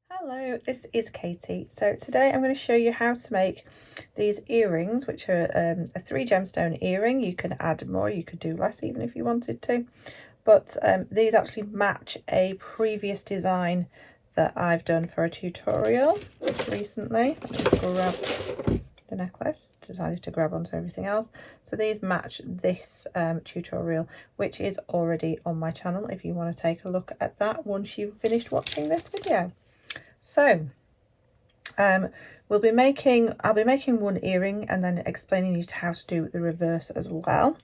Hello, this is Katie. So today I'm going to show you how to make these earrings, which are a 3 gemstone earring. You can add more, you could do less even if you wanted to, but these actually match a previous design that I've done for a tutorial just recently. Let me just grab the necklace, decided to grab onto everything else. So these match this tutorial, which is already on my channel if you want to take a look at that once you've finished watching this video. So I'll be making one earring and then explaining you how to do the reverse as well.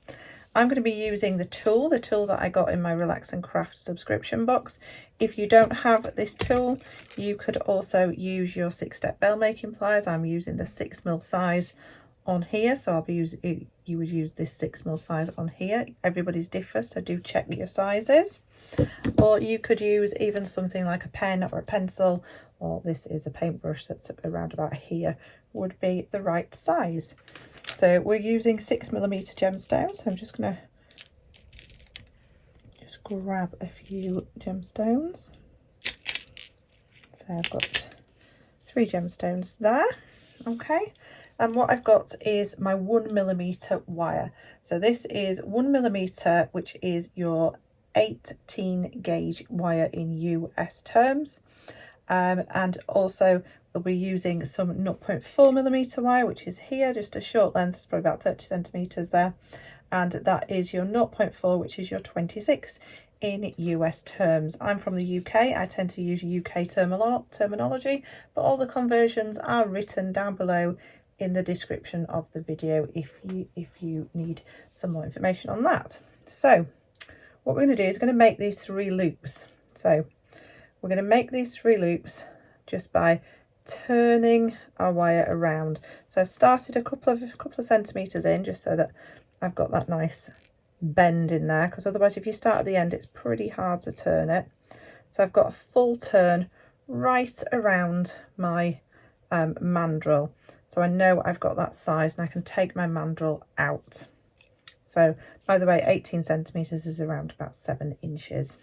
I'm going to be using the tool that I got in my Relax and Craft subscription box. If you don't have this tool, you could also use your 6-step bell making pliers. I'm using the 6mm size on here, so I'll be using, you would use this 6mm size on here. Everybody's differ, so do check your sizes. Or you could use even something like a pen or a pencil, or this is a paintbrush that's around about here, would be the right size. So we're using 6mm gemstones. So I'm just going to grab a few gemstones. So I've got 3 gemstones there. Okay, and what I've got is my 1mm wire. So this is 1mm, which is your 18 gauge wire in US terms, and also we'll be using some 0.4mm wire, which is here, just a short length. It's probably about 30 centimeters there, and that is your 0.4, which is your 26 in US terms. I'm from the UK. I tend to use UK terminology, but all the conversions are written down below in the description of the video if you need some more information on that. So what we're going to do is we're going to make these 3 loops. So we're going to make these 3 loops just by turning our wire around. So I've started a couple of centimeters in, just so that I've got that nice bend in there, because otherwise if you start at the end it's pretty hard to turn it. So I've got a full turn right around my mandrel, so I know I've got that size and I can take my mandrel out. So by the way, 18 centimeters is around about 7 inches.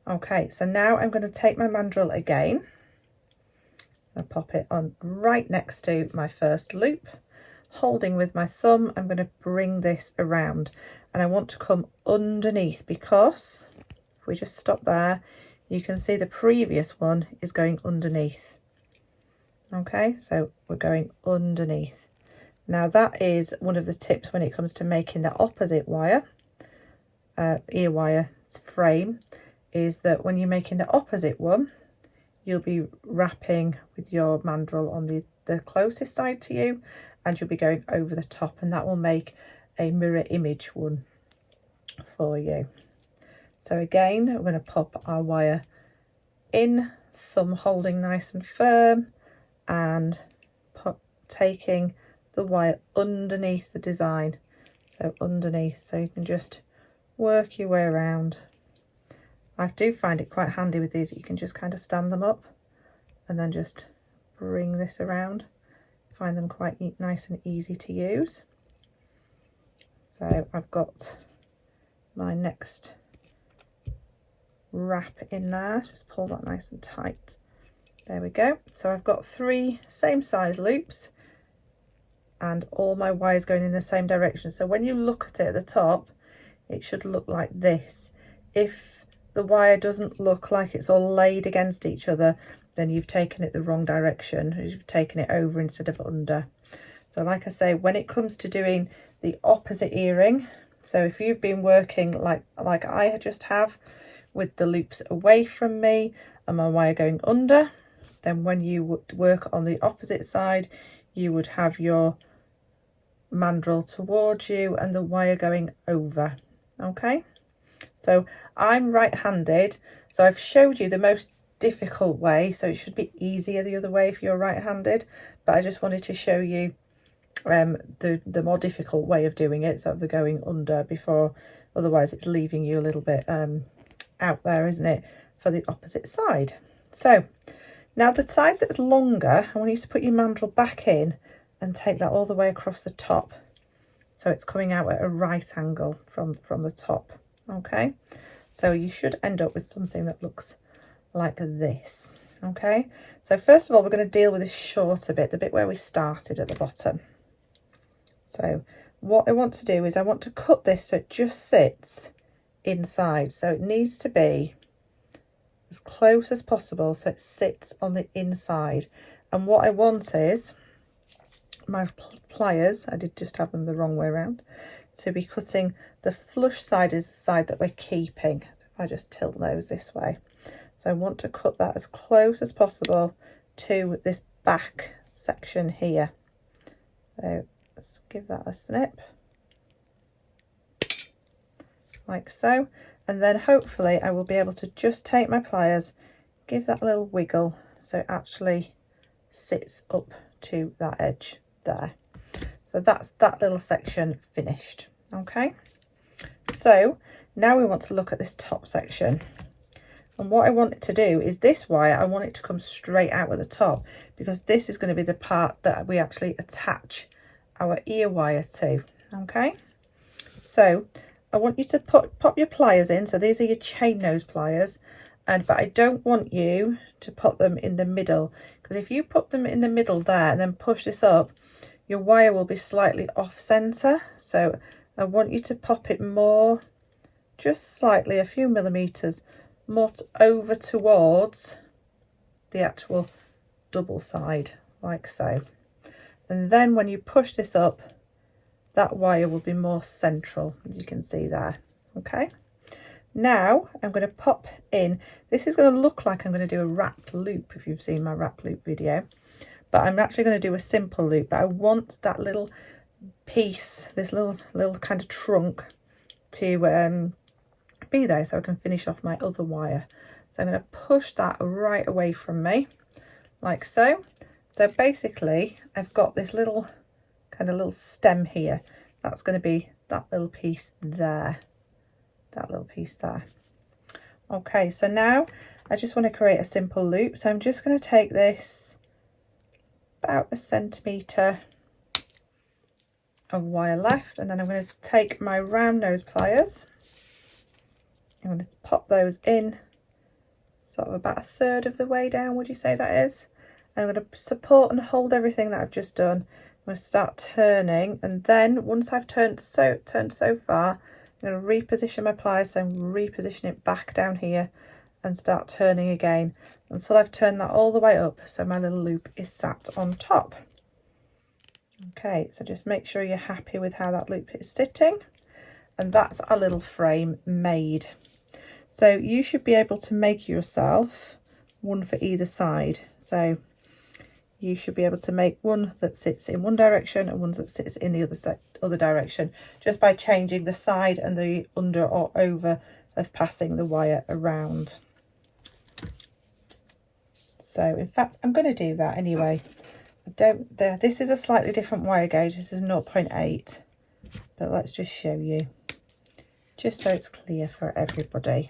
Okay, so now I'm going to take my mandrel again. I'll pop it on right next to my first loop. Holding with my thumb, I'm going to bring this around, and I want to come underneath, because if we just stop there, you can see the previous one is going underneath. Okay, so we're going underneath. Now that is one of the tips when it comes to making the opposite wire, ear wire frame, is that when you're making the opposite one, you'll be wrapping with your mandrel on the closest side to you, and you'll be going over the top, and that will make a mirror image one for you. So again, we're going to pop our wire in, thumb holding nice and firm, and taking the wire underneath the design, so underneath, so you can just work your way around. I do find it quite handy with these that you can just kind of stand them up and then just bring this around. Find them quite nice and easy to use. So I've got my next wrap in there, just pull that nice and tight. There we go. So I've got 3 same size loops, and all my wires going in the same direction. So when you look at it at the top, it should look like this. If the wire doesn't look like it's all laid against each other, then you've taken it the wrong direction. You've taken it over instead of under. So like I say, when it comes to doing the opposite earring, so if you've been working like I just have, with the loops away from me and my wire going under, then when you would work on the opposite side, you would have your mandrel towards you and the wire going over. Okay, so I'm right-handed, so I've showed you the most difficult way, so it should be easier the other way if you're right-handed, but I just wanted to show you the more difficult way of doing it, so the going under, before otherwise it's leaving you a little bit out there, isn't it, for the opposite side. So now the side that's longer, I want you to put your mandrel back in and take that all the way across the top, so it's coming out at a right angle from the top. Okay, so you should end up with something that looks like this. Okay, so first of all, we're going to deal with this shorter bit, the bit where we started at the bottom. So what I want to do is I want to cut this so it just sits inside. So it needs to be as close as possible so it sits on the inside. And what I want is my pliers, I did just have them the wrong way around, to be cutting the flush side is the side that we're keeping. So if I just tilt those this way. So I want to cut that as close as possible to this back section here. So let's give that a snip, like so. And then hopefully I will be able to just take my pliers, give that a little wiggle so it actually sits up to that edge there. So that's that little section finished. Okay, so now we want to look at this top section. And what I want it to do is this wire, I want it to come straight out at the top, because this is going to be the part that we actually attach our ear wire to. Okay, so I want you to pop your pliers in. So these are your chain nose pliers, but I don't want you to put them in the middle, because if you put them in the middle there and then push this up, your wire will be slightly off center. So I want you to pop it more, just slightly, a few millimeters more over towards the actual double side, like so. And then when you push this up, that wire will be more central, as you can see there. Okay, now I'm going to pop in, this is going to look like I'm going to do a wrapped loop if you've seen my wrap loop video, but I'm actually going to do a simple loop. But I want that little piece, this little kind of trunk, to be there so I can finish off my other wire. So I'm going to push that right away from me, like so. So basically I've got this little kind of little stem here. That's going to be that little piece there, that little piece there. Okay, so now I just want to create a simple loop. So I'm just going to take this about 1 centimetre of wire left, and then I'm going to take my round nose pliers. I'm going to pop those in sort of about 1/3 of the way down, would you say that is? And I'm going to support and hold everything that I've just done. I'm going to start turning, and then once I've turned so far, I'm going to reposition my pliers, so I'm reposition it back down here and start turning again until I've turned that all the way up so my little loop is sat on top. Okay, so just make sure you're happy with how that loop is sitting, and that's our little frame made. So you should be able to make yourself one for either side. So you should be able to make one that sits in one direction and one that sits in the other direction, just by changing the side and the under or over of passing the wire around. So in fact, I'm going to do that anyway. This is a slightly different wire gauge. This is 0.8, but let's just show you, just so it's clear for everybody.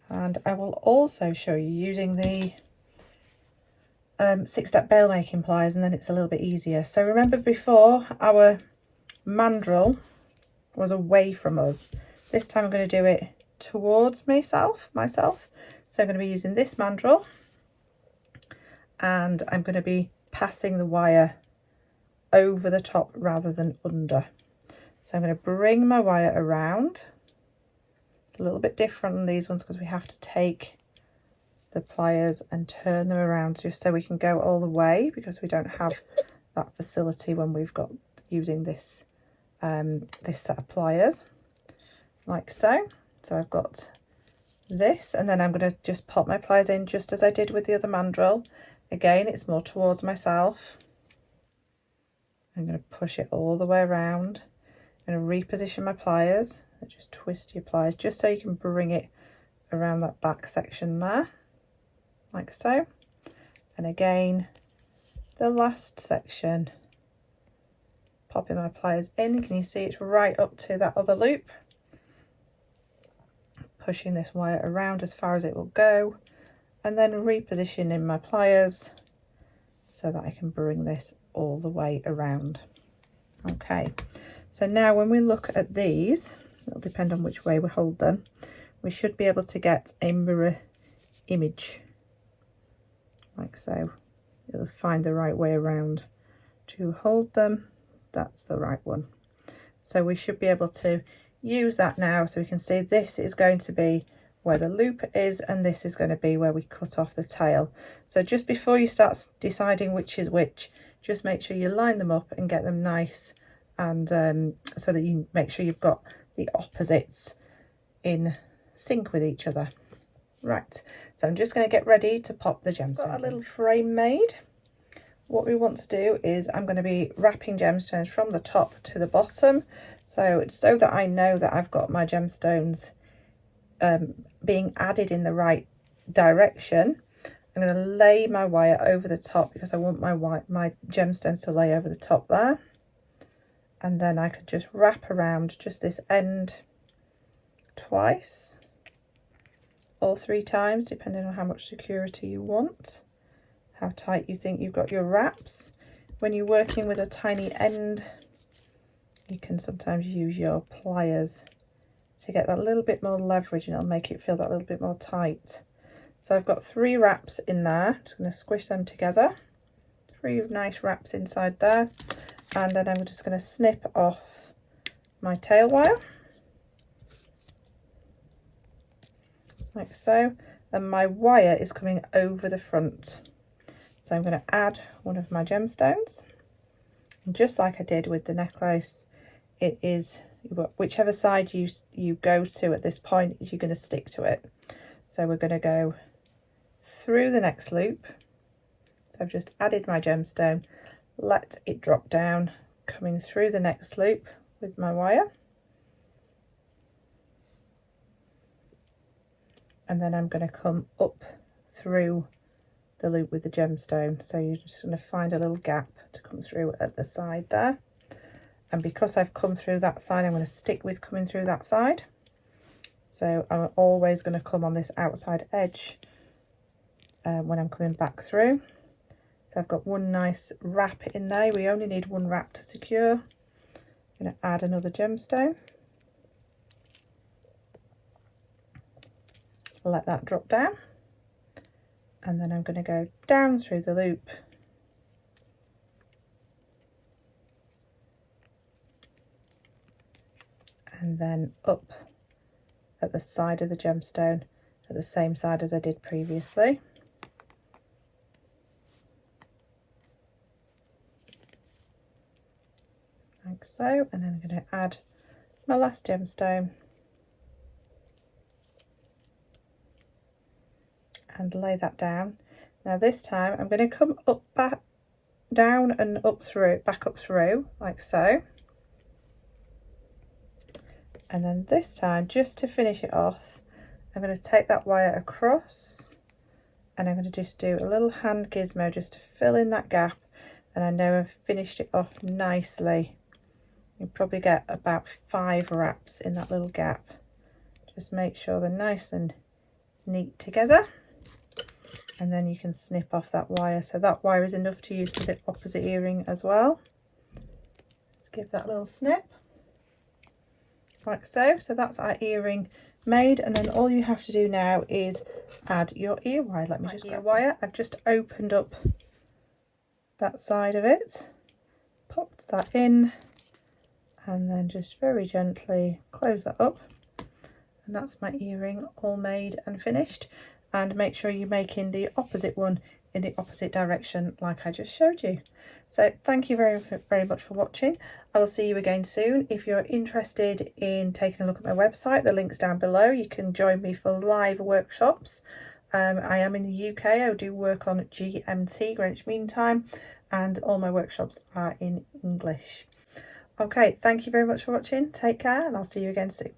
And I will also show you using the 6-step bail making pliers, and then it's a little bit easier. So remember, before our mandrel was away from us, this time I'm going to do it towards myself. So I'm going to be using this mandrel, and I'm going to be passing the wire over the top rather than under. So I'm going to bring my wire around. It's a little bit different than these ones because we have to take the pliers and turn them around just so we can go all the way, because we don't have that facility when we've got using this this set of pliers, like so. So I've got this, and then I'm going to just pop my pliers in just as I did with the other mandrel. Again, it's more towards myself. I'm going to push it all the way around. I'm going to reposition my pliers. Just twist your pliers just so you can bring it around that back section there, like so. And again, the last section, popping my pliers in. Can you see it's right up to that other loop? Pushing this wire around as far as it will go, and then repositioning my pliers so that I can bring this all the way around. Okay, so now when we look at these, it'll depend on which way we hold them, we should be able to get a mirror image like so. You'll find the right way around to hold them. That's the right one. So we should be able to use that now, so we can see this is going to be where the loop is and this is going to be where we cut off the tail. So just before you start deciding which is which, just make sure you line them up and get them nice, and so that you make sure you've got the opposites in sync with each other. Right, so I'm just going to get ready to pop the gemstones. Got a little frame made. What we want to do is I'm going to be wrapping gemstones from the top to the bottom, so that I know that I've got my gemstones being added in the right direction. I'm going to lay my wire over the top because I want my gemstones to lay over the top there, and then I could just wrap around just this end twice, or 3 times, depending on how much security you want, how tight you think you've got your wraps. When you're working with a tiny end, you can sometimes use your pliers to get that little bit more leverage, and it'll make it feel that little bit more tight. So I've got 3 wraps in there. Just going to squish them together. 3 nice wraps inside there, and then I'm just going to snip off my tail wire, like so, and my wire is coming over the front. So I'm going to add one of my gemstones, and just like I did with the necklace, it is whichever side you go to at this point, is you're going to stick to it. So we're going to go through the next loop. So I've just added my gemstone, let it drop down, coming through the next loop with my wire, and then I'm going to come up through the loop with the gemstone. So you're just going to find a little gap to come through at the side there, and because I've come through that side, I'm going to stick with coming through that side. So I'm always going to come on this outside edge when I'm coming back through. So I've got one nice wrap in there. We only need 1 wrap to secure. I'm going to add another gemstone, let that drop down, and then I'm going to go down through the loop, and then up at the side of the gemstone at the same side as I did previously. Like so, and then I'm going to add my last gemstone and lay that down. Now this time I'm going to come up, back down and up through, back up through, like so. And then this time, just to finish it off, I'm going to take that wire across, and I'm going to just do a little hand gizmo just to fill in that gap, and I know I've finished it off nicely. You probably get about 5 wraps in that little gap. Just make sure they're nice and neat together, and then you can snip off that wire. So that wire is enough to use for the opposite earring as well. Just give that little snip, like so. So that's our earring made, and then all you have to do now is add your ear wire. Let me just grab wire. I've just opened up that side of it, popped that in, and then just very gently close that up, and that's my earring all made and finished. And make sure you're making the opposite one in the opposite direction like I just showed you. So thank you very much for watching. I will see you again soon. If you're interested in taking a look at my website, the link's down below. You can join me for live workshops. I am in the UK. I do work on GMT, Greenwich Mean Time, and all my workshops are in English. Okay, thank you very much for watching. Take care, and I'll see you again soon.